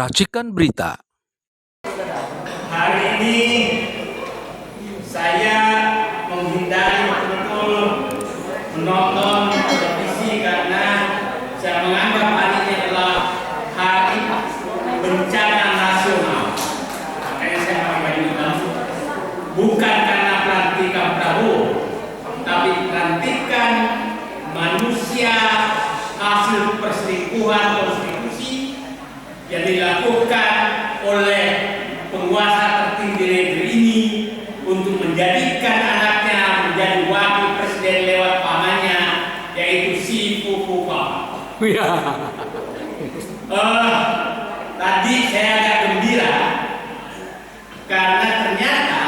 Racikan Berita. Hari ini saya menghindari betul menonton televisi karena saya menganggap hari ini adalah hari bencana nasional. Makanya saya pakai hitam. Bukan karena pelantikan Prabowo, tapi pelantikan manusia hasil perselingkuhan konstitusi yang dilakukan oleh penguasa tertinggi negeri ini untuk menjadikan anaknya menjadi wakil presiden lewat pamannya, yaitu si Fufuka. Tadi saya agak gembira karena ternyata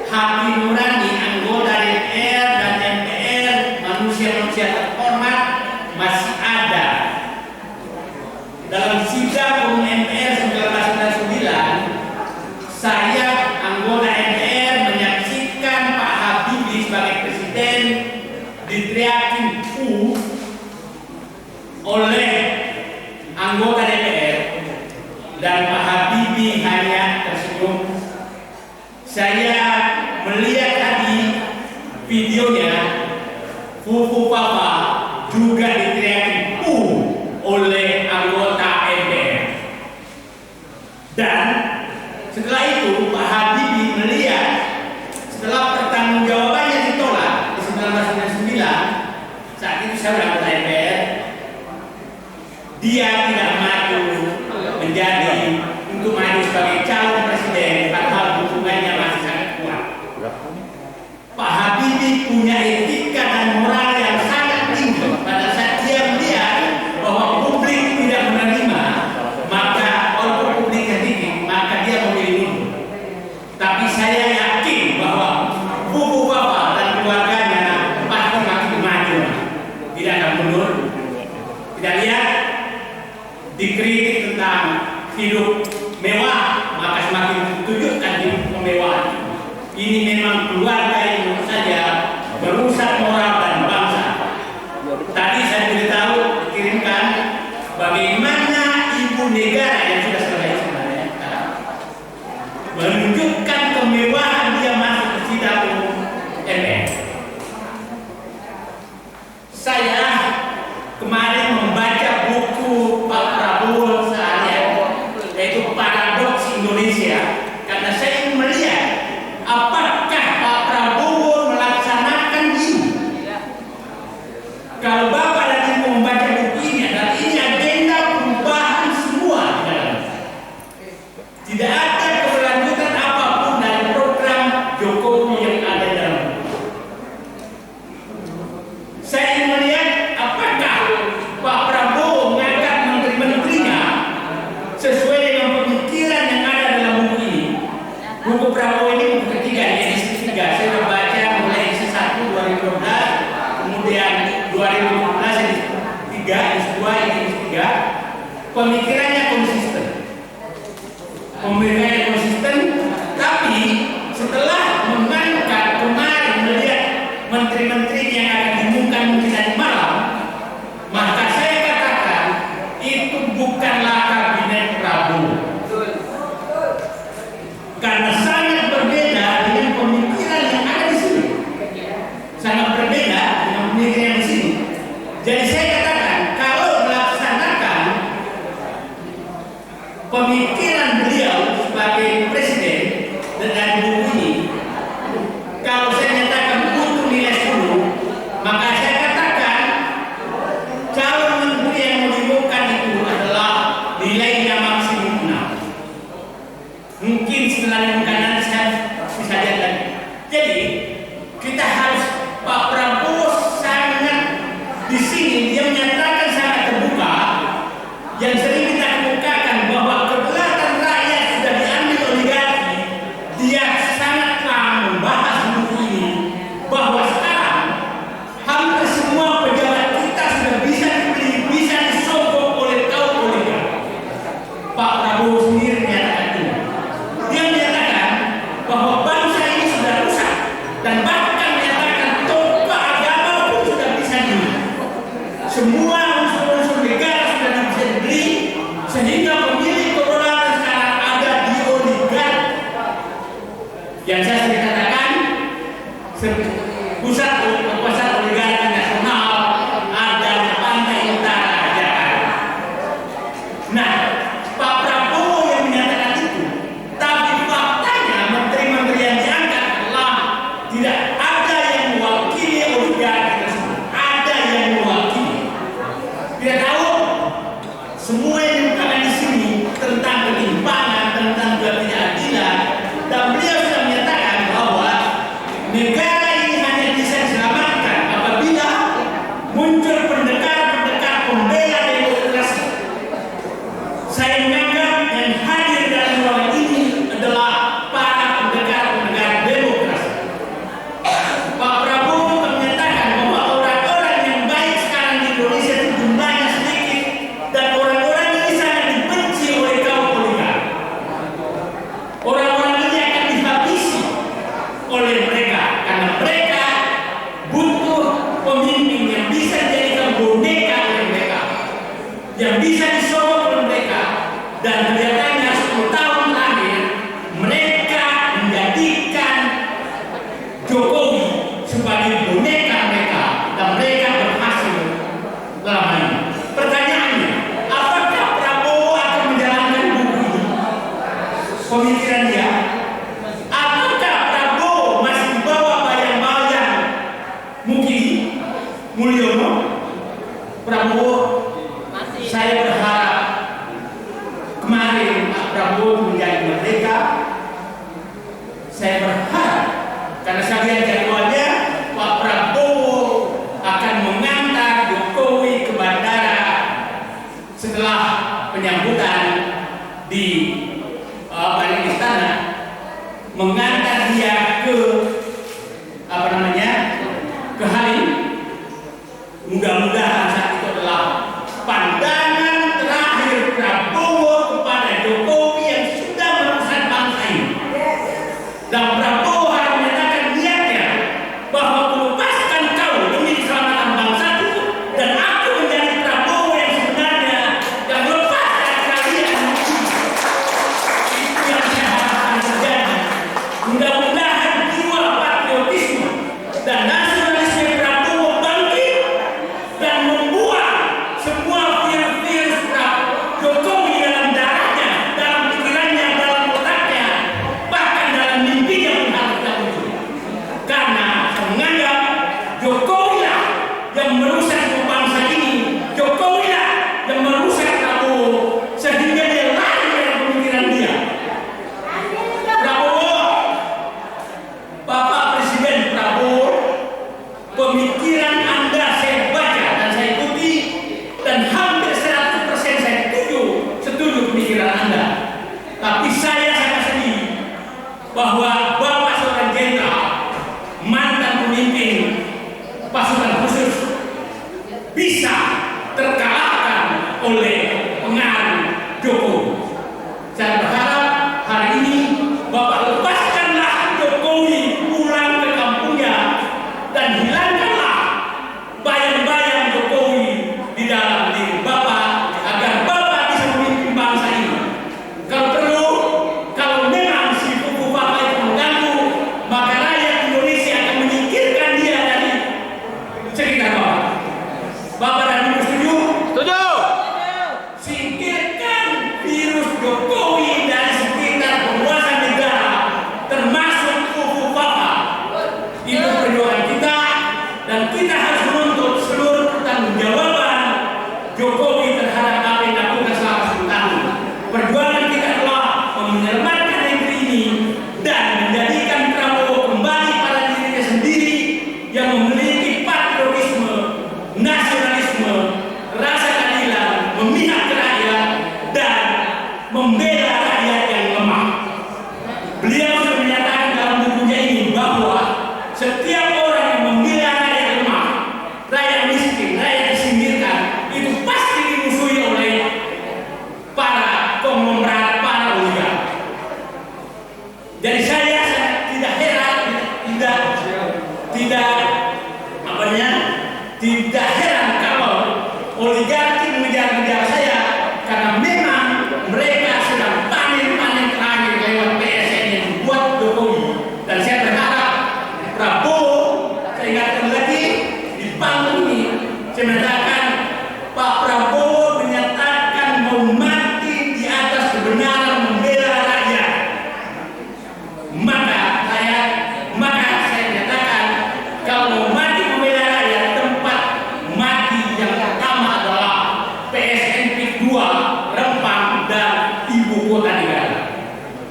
hati nurani anggota DPR dan MPR, manusia-manusia terhormat, masih ada. Dalam sidang umum MPR 1999, saya anggota MPR menyaksikan Pak Habibie sebagai presiden diteriakin oleh anggota DPR dan Pak Habibie hanya tersenyum. Saya melihat tadi videonya, Fufu Papa juga diteriakin oleh anggota MPR. Dan setelah itu Pak Habibie melihat setelah pertanggungjawabannya ditolak di 1999, saat itu saya anggota MPR, dia tidak maju menjadi untuk maju sebagai calon presiden, padahal dukungannya masih sangat kuat. Pak Habibie punya etika dan moral yang sangat tinggi. Pada saat dia melihat bahwa publik tidak menerima, maka walaupun publiknya tinggi, maka dia memilih mundur. Tapi saya yakin bahwa Fufu Bapak dan keluarganya pasti makin maju, tidak akan mundur. Tidak lihat dikritik tentang hidup mewah, maka semakin tunjukkan hidup kemewahan. Ini memang keluarga yang menurut saja merusak moral dan bangsa. Tadi saya beritahu dikirimkan bagaimana ibu negara yang sudah selesai sebenarnya menunjukkan kemewahan dia masuk ke sidang umum MPR. Saya kemarin membaca buku Pak Prabowo seharian, yaitu Paradoks Indonesia, karena saya ingin melihat apakah Pak Prabowo melaksanakan ini. Kalau Bapak dan Ibu membaca buku ini, adalah ini agenda perubahan semua di dalamnya. Tidak ada keberlanjutan apapun dari program Jokowi yang ada dalam buku. Saya ingin melihat apakah Pak Prabowo mengangkat menteri-menterinya sesuai dengan pemikiran yang ada dalam buku ini. Buku Prabowo ini buku ketiga, edisi ketiga. Saya membaca mulai edisi 1 2012, kemudian 2015 edisi 3, edisi 2, edisi 3. Pemikirannya konsisten. Pemikirannya konsisten, tapi setelah mengangkat kemarin melihat menteri-menteri yang akan diumumkan mungkin tadi malam, maka saya katakan itu bukanlah kabinet Prabowo. Karena sangat berbeda dengan pemikiran yang ada di sini. Sangat berbeda dengan pemikiran yang di sini. Jadi saya katakan kalau melaksanakan pemikiran beliau sebagai presiden dengan buku ini, kalau saya nyatakan untuk nilai 10, maka saya katakan calon menteri yang mau diumumkan itu adalah nilainya maksimum 6. Mungkin setelah diumumkan nanti saya bisa lihat lagi. Jadi kita harus, Pak Prabowo sangat di sini dia menyatakan sangat terbuka, yang sering kita kemukakan bahwa kedaulatan rakyat sudah diambil oligarki. Dia sangat paham membahas buku ini bahwa sekarang hampir semua pejabat kita sudah bisa dibeli, bisa disogok oleh kaum oligarki. Pak Prabowo sendiri menyatakan ini. Dia menyatakan bahwa bangsa ini sudah rusak pemikiran dia? Apakah Prabowo masih bawa bayang-bayang Muki Mulyono? Prabowo, saya berharap kemarin Pak Prabowo menjadi merdeka. Saya berharap karena saya lihat jadwalnya, Pak Prabowo akan mengantar Jokowi ke bandara setelah penyambutan di istana, mengantar dia ke ke Halim. Mudah-mudahan saat itu adalah pandangan terakhir Prabowo kepada Jokowi yang sudah merusak bangsa ini. Dan Prabowo harus menyatakan niatnya bahwa melepaskan kau demi keselamatan bangsaku, dan aku menjadi Prabowo yang sebenarnya yang melepaskan kalian. Itu yang saya harapkan terjadi. Mudah-mudahan jiwa patriotisme dan nasionalisme Prabowo bangkit dan membuang semua virus-virus Jokowi dalam darahnya, dalam pikirannya, dalam otaknya, bahkan dalam mimpinya pun harus tidak muncul. Karena saya menganggap Jokowi lah yang merusak bangsa ini, Jokowi lah yang merusak Prabowo sehingga dia lari dari pemikiran dia. Prabowo, Bapak Presiden Prabowo, pemikiran Anda saya baca dan saya ikuti, dan hampir 100% saya setuju pemikiran Anda. Tapi saya sangat sedih bahwa Bapak seorang jenderal, mantan pemimpin pasukan khusus, bisa terkalahkan oleh pengaruh Jokowi. Saya berharap hari ini Bapak lepaskanlah Jokowi pulang ke kampungnya dan hilangkanlah bayang-bayang Jokowi di dalam diri Bapak agar Bapak bisa memimpin bangsa ini. Kalau perlu, kalau memang si kubu Bapak itu mengganggu, maka rakyat Indonesia akan menyingkirkan dia dari sekitar Bapak. Bapak dan Ibu setuju? Setuju. Singkirkan virus Jokowi dari sekitar penguasa negara, termasuk kubu Bapak. Itu perjuangan kita, dan kita harus menuntut seluruh pertanggungjawaban Jokowi terhadap apa yang dilakukan selama 10 tahun. Perjuangan kita adalah menyelamatkan negeri ini dan menjadikan Prabowo kembali pada dirinya sendiri yang memiliki patriotisme, nasionalisme, rasa keadilan, memihak ke rakyat, dan membela rakyat yang lemah. Beliau sudah menyatakan dalam bukunya ini bahwa setiap orang yang membela rakyat lemah, rakyat miskin, rakyat disingkirkan, itu pasti dimusuhi oleh para konglomerat, para oligark. Jadi saya tidak heran, tidak heran kalau oligarki mengejar-ngejar saya, karena memang mereka sedang panen-panen terakhir lewat PSN yang dibuat Jokowi. Dan saya berharap Prabowo, saya ingatkan lagi di panggung ini, saya menyatakan Pak Prabowo menyatakan mau mati di atas kebenaran membela rakyat. Maka saya nyatakan kalau mau mati membela rakyat, tempat mati yang pertama adalah PSN PIK 2 Rempang dan ibu kota negara.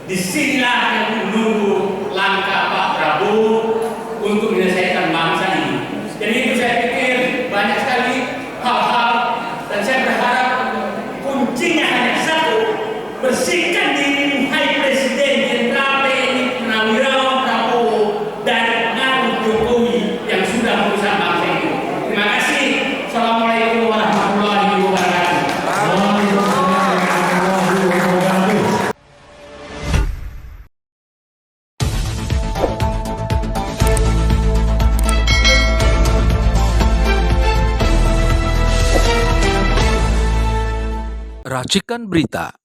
Disinilah yang menunggu langkah Pak Prabowo untuk menyelesaikan bangsa ini. Jadi itu saya pikir banyak sekali hal-hal, dan saya berharap kuncinya hanya satu: bersihkan diri, hai Presiden Jenderal TNI Purnawirawan Prabowo, dari pengaruh Jokowi yang sudah merusak bangsa ini. Terima kasih. Assalamualaikum warahmatullahi wabarakatuh. Racikan Berita